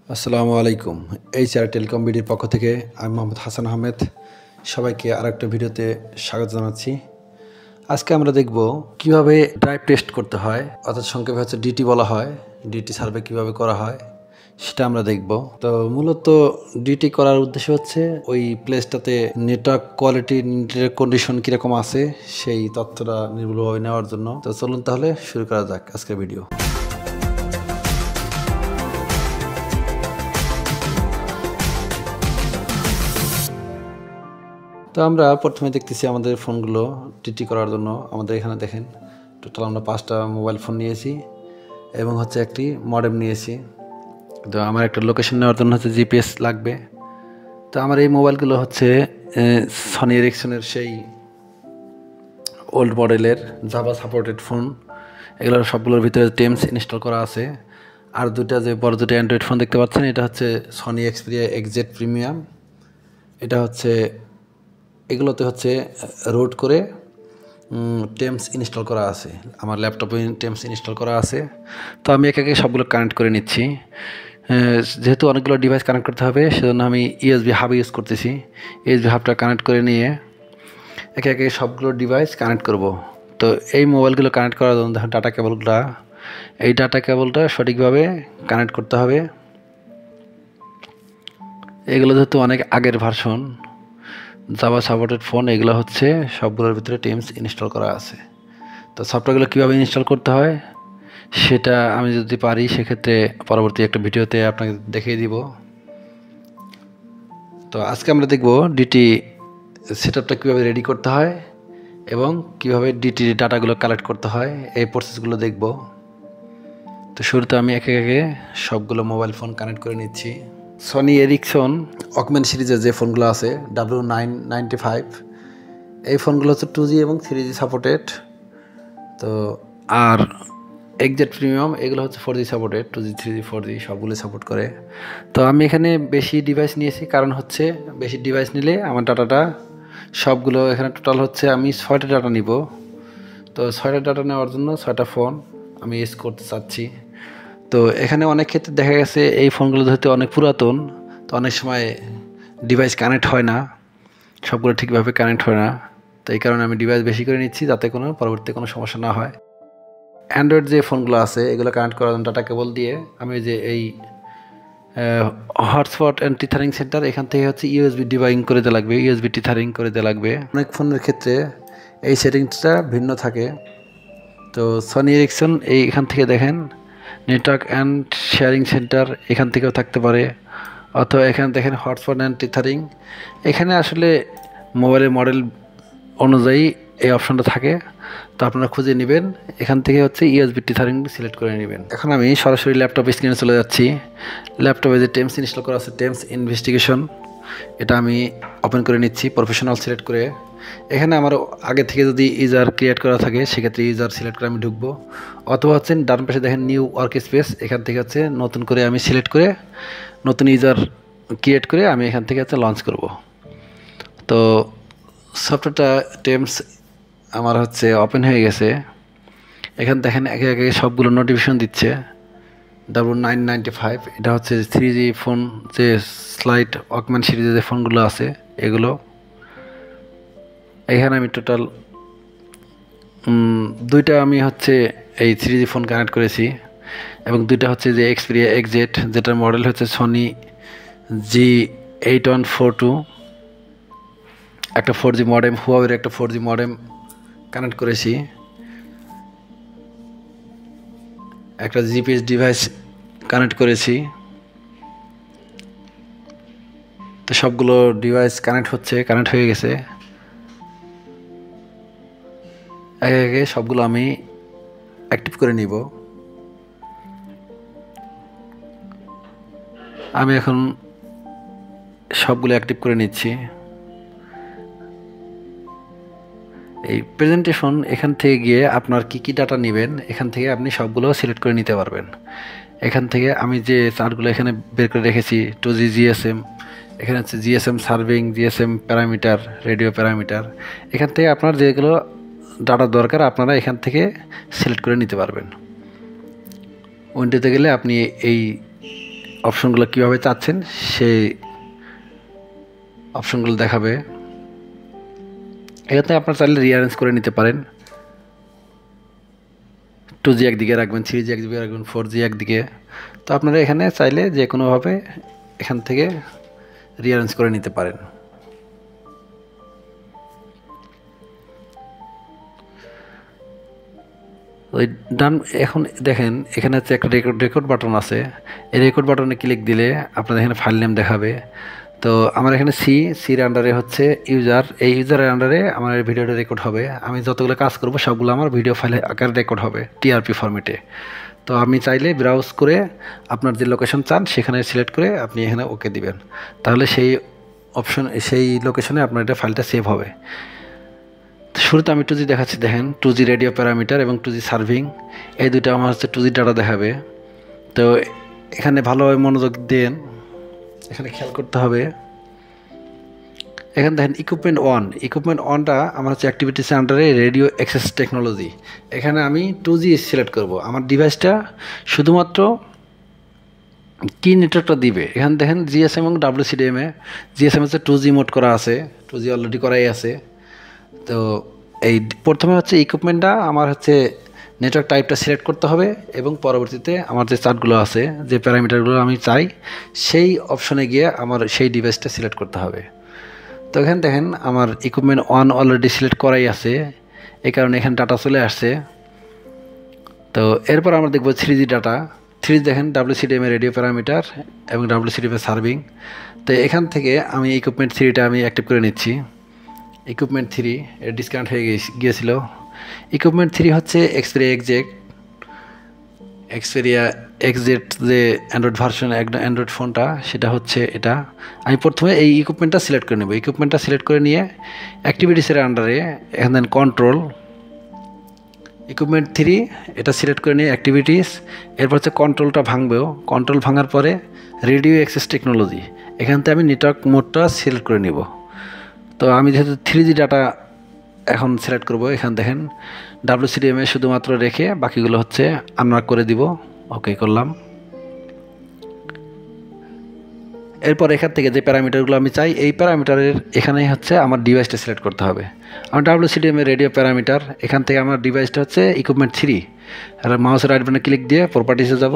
আসসালামু আলাইকুম। HR telecom বিডির পক্ষ থেকে আমি মোহাম্মদ হাসান আহমেদ সবাইকে আরেকটা ভিডিওতে স্বাগত জানাচ্ছি। আজকে আমরা দেখব কিভাবে ড্রাইভ টেস্ট করতে হয়, অর্থাৎ সংক্ষেপে হচ্ছে ডিটি বলা হয়। ডিটি সার্ভে কিভাবে করা হয় সেটা আমরা দেখব। তো মূলত ডিটি করার উদ্দেশ্য হচ্ছে ওই প্লেসটাতে নেটওয়ার্ক কোয়ালিটি, নেটওয়ার্ক কন্ডিশন কীরকম আছে সেই তথ্যটা নির্ভুলভাবে নেওয়ার জন্য। তো চলুন তাহলে শুরু করা যাক আজকের ভিডিও। তো আমরা প্রথমে দেখতেছি আমাদের ফোনগুলো ডিটি করার জন্য আমাদের এখানে দেখেন টোটাল আমরা 5টা মোবাইল ফোন নিয়েছি এবং হচ্ছে একটি মডেম নিয়েছি। তো আমার একটা লোকেশন নেওয়ার জন্য হচ্ছে জিপিএস লাগবে। তো আমার এই মোবাইলগুলো হচ্ছে সনি এরিকসনের সেই ওল্ড মডেলের জাভা সাপোর্টেড ফোন। এগুলোর সবগুলোর ভিতরে টেমস ইনস্টল করা আছে। আর দুটা যে বড় দুটো অ্যান্ড্রয়েড ফোন দেখতে পাচ্ছেন, এটা হচ্ছে সনি এক্সপিরিয়া এক্সজেড প্রিমিয়াম। এটা হচ্ছে এগুলোতে হচ্ছে রুট করে টেমস ইনস্টল করা আছে, আমার ল্যাপটপে টেমস ইনস্টল করা আছে। তো আমি একে একে সবগুলো কানেক্ট করে নিচ্ছি। যেহেতু অনেকগুলো ডিভাইস কানেক্ট করতে হবে সেজন্য আমি ইউএসবি হাব ইউজ করতেছি। ইউএসবি হাবটা কানেক্ট করে নিয়ে একে একে সবগুলো ডিভাইস কানেক্ট করব। তো এই মোবাইলগুলো কানেক্ট করার জন্য দেখেন ডাটা কেবলটা, এই ডাটা কেবলটা সঠিকভাবে কানেক্ট করতে হবে। এগুলো যেহেতু অনেক আগের ভার্সন জাভা সাপোর্টেড ফোন, এগুলো হচ্ছে সবগুলোর ভিতরে টেমস ইনস্টল করা আছে। তো সফটওয়্যারগুলো কীভাবে ইনস্টল করতে হয় সেটা আমি যদি পারি সেক্ষেত্রে পরবর্তী একটা ভিডিওতে আপনাকে দেখিয়ে দিব। তো আজকে আমরা দেখব ডিটি সেটআপটা কীভাবে রেডি করতে হয় এবং কীভাবে ডিটি ডাটাগুলো কালেক্ট করতে হয়, এই প্রসেসগুলো দেখব। তো শুরুতে আমি একে একে সবগুলো মোবাইল ফোন কানেক্ট করে নিচ্ছি। সনি এরিকসন অকম্যান সিরিজের যে ফোনগুলো আছে W995, এই ফোনগুলো হচ্ছে 2G এবং 3G সাপোর্টেড। তো আর এক্সজেড প্রিমিয়াম এগুলো হচ্ছে 4G supported, 2G 3G 4G সবগুলো সাপোর্ট করে। তো আমি এখানে বেশি ডিভাইস নিয়েছি, কারণ হচ্ছে বেশি ডিভাইস নিলে আমার ডাটাটা সবগুলো এখানে টোটাল হচ্ছে আমি 6টা ডাটা নিব। তো 6টা ডাটা নেওয়ার জন্য 6টা ফোন আমি ইউজ করতে চাচ্ছি। তো এখানে অনেক ক্ষেত্রে দেখা গেছে এই ফোনগুলো যেহেতু অনেক পুরাতন, তো অনেক সময় ডিভাইস কানেক্ট হয় না, সবগুলো ঠিকভাবে কানেক্ট হয় না। তো এই কারণে আমি ডিভাইস বেশি করে নিচ্ছি যাতে কোনো পরবর্তীতে কোনো সমস্যা না হয়। অ্যান্ড্রয়েড যে ফোনগুলো আছে এগুলো কানেক্ট করার জন্য ডাটা কেবল দিয়ে আমি যে এই হটস্পট অ্যান্ড টিথারিং সেন্টার, এখান থেকে হচ্ছে ইউএসবি ডিভাইং করে দেওয়া লাগবে, ইউএসবি টিথারিং করে দেওয়া লাগবে। অনেক ফোনের ক্ষেত্রে এই সেটিংসটা ভিন্ন থাকে। তো সনি এরিকসন এইখান থেকে দেখেন নেটওয়ার্ক অ্যান্ড শেয়ারিং সেন্টার, এখান থেকেও থাকতে পারে, অথবা এখানে দেখেন হটস্পট অ্যান্ড টিথারিং। এখানে আসলে মোবাইলের মডেল অনুযায়ী এই অপশনটা থাকে, তো আপনারা খুঁজে নেবেন। এখান থেকে হচ্ছে ইউএসবি টিথারিং সিলেক্ট করে নেবেন। এখন আমি সরাসরি ল্যাপটপ স্ক্রিনে চলে যাচ্ছি। ল্যাপটপে যে টেমস ইনস্টল করা আছে টেমস ইনভেস্টিগেশন, এটা আমি ওপেন করে নিচ্ছি প্রফেশনাল সিলেক্ট করে। এখানে আমার আগে থেকে যদি ইউজার ক্রিয়েট করা থাকে সেক্ষেত্রে ইউজার সিলেক্ট করে আমি ঢুকবো, অথবা হচ্ছে ডান পাশে দেখেন নিউ ওয়ার্ক স্পেস, এখান থেকে হচ্ছে নতুন করে আমি সিলেক্ট করে নতুন ইউজার ক্রিয়েট করে আমি এখান থেকে হচ্ছে লঞ্চ করব। তো সফটওয়্যারটা টেমস আমার হচ্ছে ওপেন হয়ে গেছে। এখানে দেখেন একে একে সবগুলো নোটিফিকেশন দিচ্ছে। W995 এটা হচ্ছে 3G ফোন, যে স্লাইড ওয়াকম্যান সিরিজের যে ফোনগুলো আছে এগুলো। এখানে আমি টোটাল 2টা আমি হচ্ছে এই 3G ফোন কানেক্ট করেছি এবং 2টা হচ্ছে যে এক্সপিরিয়া এক্সজেড, যেটার মডেল হচ্ছে সনি G8142। একটা 4G মডেম, হুয়াওয়ের একটা 4G মডেম কানেক্ট করেছি। একটা জিপিএস ডিভাইস কানেক্ট করেছি। তো সবগুলো ডিভাইস কানেক্ট হয়ে গেছে। একে একে সবগুলো আমি অ্যাক্টিভ করে নিব। আমি এখন সবগুলো অ্যাক্টিভ করে নিচ্ছি। এই প্রেজেন্টেশন, এখান থেকে গিয়ে আপনার কি ডাটা নেবেন এখান থেকে আপনি সবগুলো সিলেক্ট করে নিতে পারবেন। এখান থেকে আমি যে চার্টগুলো এখানে বের করে রেখেছি 2G জিএসএম, এখানে হচ্ছে GSM serving, GSM parameter, radio parameter, এখান থেকে আপনার যেগুলো ডাটা দরকার আপনারা এখান থেকে সিলেক্ট করে নিতে পারবেন। উইন্ডোতে গেলে আপনি এই অপশনগুলো কীভাবে চাচ্ছেন সেই অপশনগুলো দেখাবে। এখান থেকে আপনারা চাইলে রিঅ্যারেঞ্জ করে নিতে পারেন। 2G একদিকে রাখবেন, 3G একদিকে রাখবেন, 4G একদিকে। তো আপনারা এখানে চাইলে যে কোনোভাবে এখান থেকে রিঅ্যারেঞ্জ করে নিতে পারেন। ওই ডান এখন দেখেন এখানে হচ্ছে একটা রেকর্ড বাটন আছে। এই রেকর্ড বাটনে ক্লিক দিলে আপনাদের এখানে ফাইল নেম দেখাবে। তো আমার এখানে সির আন্ডারে হচ্ছে ইউজার, এই ইউজারের আন্ডারে আমার ভিডিওটা রেকর্ড হবে। আমি যতগুলো কাজ করব সবগুলো আমার ভিডিও ফাইলে আকারে রেকর্ড হবে টিআরপি ফরম্যাটে। তো আমি চাইলে ব্রাউজ করে আপনার যে লোকেশন চান সেখানে সিলেক্ট করে আপনি এখানে ওকে দিবেন, তাহলে সেই লোকেশনে আপনার এটা ফাইলটা সেভ হবে। শুরুতে আমি 2G দেখাচ্ছি, দেখেন 2G রেডিও প্যারামিটার এবং 2G সার্ভিং, এই দুটো আমার হচ্ছে 2G ডাটা দেখাবে। তো এখানে ভালোভাবে মনোযোগ দেন, এখানে খেয়াল করতে হবে। এখানে দেখেন ইকুইপমেন্ট ওয়ানটা আমার হচ্ছে অ্যাক্টিভিটিস আন্ডারে রেডিও অ্যাক্সেস টেকনোলজি। এখানে আমি 2G সিলেক্ট করব। আমার ডিভাইসটা শুধুমাত্র কি নেটওয়ার্কটা দিবে, এখানে দেখেন জিএসএম এবং WCDMA। জিএসএম হচ্ছে 2G মোড করা আছে, 2G অলরেডি করাই আছে। তো এই প্রথমে হচ্ছে ইকুইপমেন্টটা আমার হচ্ছে নেটওয়ার্ক টাইপটা সিলেক্ট করতে হবে এবং পরবর্তীতে আমার যে চার্টগুলো আছে, যে প্যারামিটারগুলো আমি চাই, সেই অপশনে গিয়ে আমার সেই ডিভাইসটা সিলেক্ট করতে হবে। তো এখানে দেখেন আমার ইকুইপমেন্ট ওয়ান অলরেডি সিলেক্ট করাই আছে, এই কারণে এখানে ডাটা চলে আসছে। তো এরপর আমরা দেখব 3G ডাটা। 3G দেখেন WCDMA রেডিও প্যারামিটার এবং WCDMA সার্ভিং। তো এখান থেকে আমি ইকুইপমেন্ট 3টা আমি অ্যাক্টিভ করে নিচ্ছি। ইকুইপমেন্ট 3 এর ডিসকাউন্ট হয়ে গিয়েছিল। ইকুইপমেন্ট 3 হচ্ছে এক্সপেরিয়া এক্সজেট যে অ্যান্ড্রয়েড ভার্সন, অ্যান্ড্রয়েড ফোনটা, সেটা হচ্ছে এটা। আমি প্রথমে এই ইকুইপমেন্টটা সিলেক্ট করে নেব। ইকুইপমেন্টটা সিলেক্ট করে নিয়ে অ্যাক্টিভিটিসের আন্ডারে এখানে দেন কন্ট্রোল, ইকুইপমেন্ট 3 এটা সিলেক্ট করে নিয়ে অ্যাক্টিভিটিস, এরপর হচ্ছে কন্ট্রোলটা ভাঙবেও। কন্ট্রোল ভাঙার পরে রেডিও অ্যাক্সেস টেকনোলজি, এখান থেকে আমি নেটওয়ার্ক মোডটা সিলেক্ট করে নিব। তো আমি যেহেতু 3G ডাটা এখন সিলেক্ট করব, এখানে দেখেন WCDMA শুধুমাত্র রেখে বাকিগুলো হচ্ছে আনমার্ক করে দিব। ওকে করলাম। এরপর এখান থেকে যে প্যারামিটারগুলো আমি চাই, এই প্যারামিটারের এখানেই হচ্ছে আমার ডিভাইসটা সিলেক্ট করতে হবে। আমার WCDMA রেডিও প্যারামিটার, এখান থেকে আমার ডিভাইসটা হচ্ছে ইকুইপমেন্ট 3। আর মাউসের রাইট বাটনে ক্লিক দিয়ে প্রপার্টিসে যাব।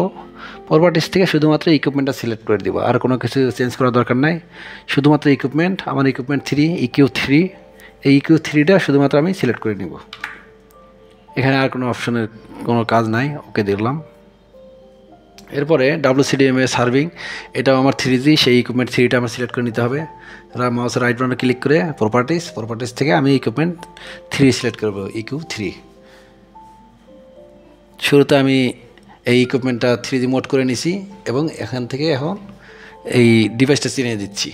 প্রপার্টিস থেকে শুধুমাত্র ইকুইপমেন্টটা সিলেক্ট করে দিব, আর কোনো কিছু চেঞ্জ করার দরকার নাই। শুধুমাত্র ইকুইপমেন্ট, আমার ইকুইপমেন্ট 3 EQ3, এই EQ3টা শুধুমাত্র আমি সিলেক্ট করে নিব। এখানে আর কোনো অপশনের কোনো কাজ নাই, ওকে দিলাম। এরপরে WCDMA সার্ভিং, এটাও আমার 3G, সেই ইকুইপমেন্ট 3টা আমার সিলেক্ট করে নিতে হবে। মাউসের রাইট বাটনে ক্লিক করে প্রপার্টিস থেকে আমি ইকুইপমেন্ট 3 সিলেক্ট করব, EQ3। শুরুতে আমি এই ইকুইপমেন্টটা 3G মোড করে নিছি এবং এখান থেকে এখন এই ডিভাইসটা চিনিয়ে দিচ্ছি।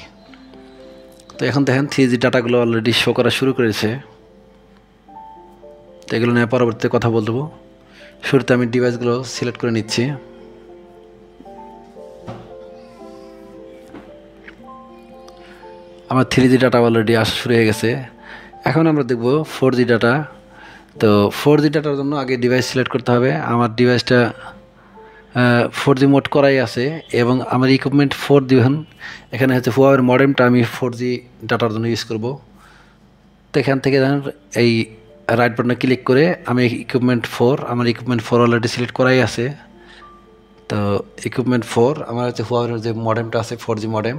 তো এখন দেখেন 3G ডাটাগুলো অলরেডি শো করা শুরু করেছে। তো এগুলো নিয়ে পরবর্তীতে কথা বলবো। শুরুতে আমি ডিভাইসগুলো সিলেক্ট করে নিচ্ছি। আমার 3G ডাটা অলরেডি আসা শুরু হয়ে গেছে। এখন আমরা দেখব 4G ডাটা। তো 4G ডাটার জন্য আগে ডিভাইস সিলেক্ট করতে হবে। আমার ডিভাইসটা 4G মোড করাই আছে এবং আমার ইকুইপমেন্ট 4 দিবেন। এখানে হচ্ছে হুয়াওয়ের মডেমটা আমি 4G ডাটার জন্য ইউজ করব। তো এখান থেকে এই রাইট বাটনে ক্লিক করে আমি আমার ইকুইপমেন্ট 4 অলরেডি সিলেক্ট করাই আছে। তো ইকুইপমেন্ট 4 আমার হচ্ছে হুয়াওয়ের যে মডেমটা আছে 4G মডেম,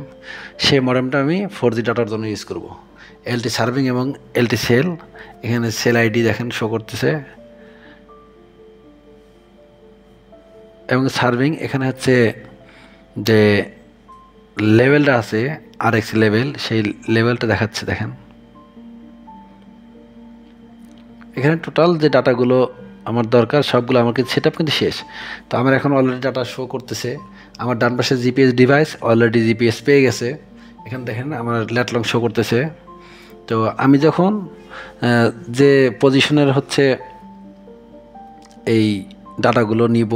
সেই মডেমটা আমি 4G ডাটার জন্য ইউজ করব। LT সার্ভিং এবং LT সেল, এখানে সেল আইডি দেখেন শো করতেছে এবং সার্ভিং, এখানে হচ্ছে যে লেভেলটা আছে RX লেভেল, সেই লেভেলটা দেখাচ্ছে দেখেন। এখানে টোটাল যে ডাটাগুলো আমার দরকার সবগুলো আমার কিন্তু সেটআপ কিন্তু শেষ। তো আমার এখন অলরেডি ডাটা শো করতেছে। আমার ডান পাশে জিপিএস ডিভাইস অলরেডি জিপিএস পেয়ে গেছে। এখানে দেখেন আমার ল্যাটলং শো করতেছে। তো আমি যখন যে পজিশনের হচ্ছে এই ডাটাগুলো নিব,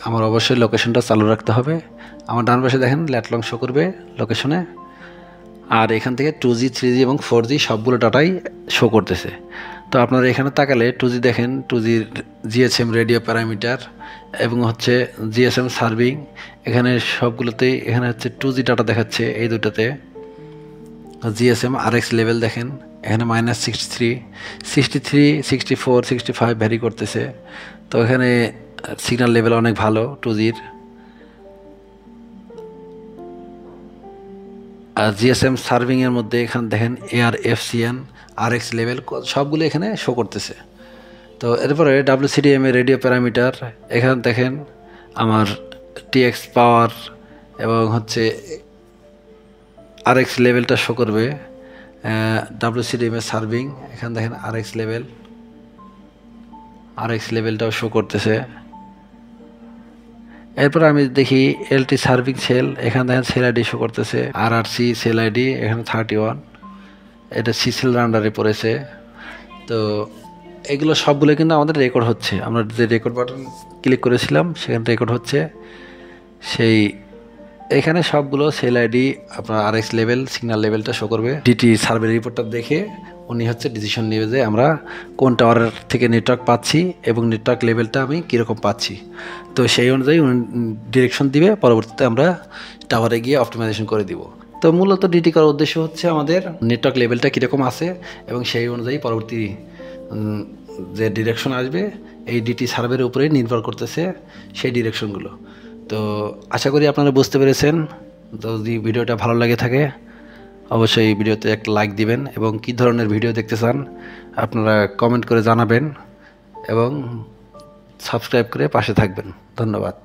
আমার অবশ্যই লোকেশনটা চালু রাখতে হবে। আমার ডান পাশে দেখেন ল্যাটলং শো করবে লোকেশনে, আর এখান থেকে 2G 3G এবং 4G সবগুলো ডাটাই শো করতেছে। তো আপনারা এখানে তাকালে 2G দেখেন, 2Gর জিএসএম রেডিও প্যারামিটার এবং হচ্ছে জিএসএম সার্ভিং, এখানে সবগুলোতেই এখানে হচ্ছে 2G ডাটা দেখাচ্ছে। এই দুটাতে জিএসএম আরএক্স লেভেল দেখেন, এখানে -63, 63, 64, 65 ভ্যারি করতেছে। তো এখানে সিগন্যাল লেভেল অনেক ভালো 2Gর। আর জিএসএম সার্ভিংয়ের মধ্যে এখানে দেখেন ARFCN আরএক্স লেভেল সবগুলো এখানে শো করতেছে। তো এরপরে WCDM এর রেডিও প্যারামিটার, এখানে দেখেন আমার TX পাওয়ার এবং হচ্ছে আরএক্স লেভেলটা শো করবে। WCDM এর সার্ভিং, এখানে দেখেন আরএক্স লেভেলটাও শো করতেছে। এরপর আমি দেখি LT সার্ভিং সেল, এখানে দেখেন সেল আইডি শো করতেছে, RRC সেল আইডি এখানে 31, এটা সিসেল আন্ডারে পড়েছে। তো এগুলো সবগুলো কিন্তু আমাদের রেকর্ড হচ্ছে, আমরা যে রেকর্ড বাটন ক্লিক করেছিলাম সেখানে রেকর্ড হচ্ছে। সেই এখানে সবগুলো সেল আইডি আপনার আরএক্স লেভেল সিগন্যাল লেভেলটা শো করবে। ডিটি সার্ভে রিপোর্টটা দেখে উনি হচ্ছে ডিসিশন নেবে যে আমরা কোন টাওয়ারের থেকে নেটওয়ার্ক পাচ্ছি এবং নেটওয়ার্ক লেভেলটা আমি কীরকম পাচ্ছি। তো সেই অনুযায়ী উনি ডিরেকশন দিবে, পরবর্তীতে আমরা টাওয়ারে গিয়ে অপটিমাইজেশন করে দিব। তো মূলত ডিটি করার উদ্দেশ্য হচ্ছে আমাদের নেটওয়ার্ক লেভেলটা কীরকম আছে এবং সেই অনুযায়ী পরবর্তী যে ডিরেকশন আসবে এই ডিটি সার্ভের উপরেই নির্ভর করতেছে সেই ডিরেকশনগুলো। তো আশা করি আপনারা বুঝতে পেরেছেন। যদি ভিডিওটা ভালো লাগে থাকে অবশ্যই ভিডিওতে একটা লাইক দিবেন এবং কী ধরনের ভিডিও দেখতে চান আপনারা কমেন্ট করে জানাবেন এবং সাবস্ক্রাইব করে পাশে থাকবেন। ধন্যবাদ।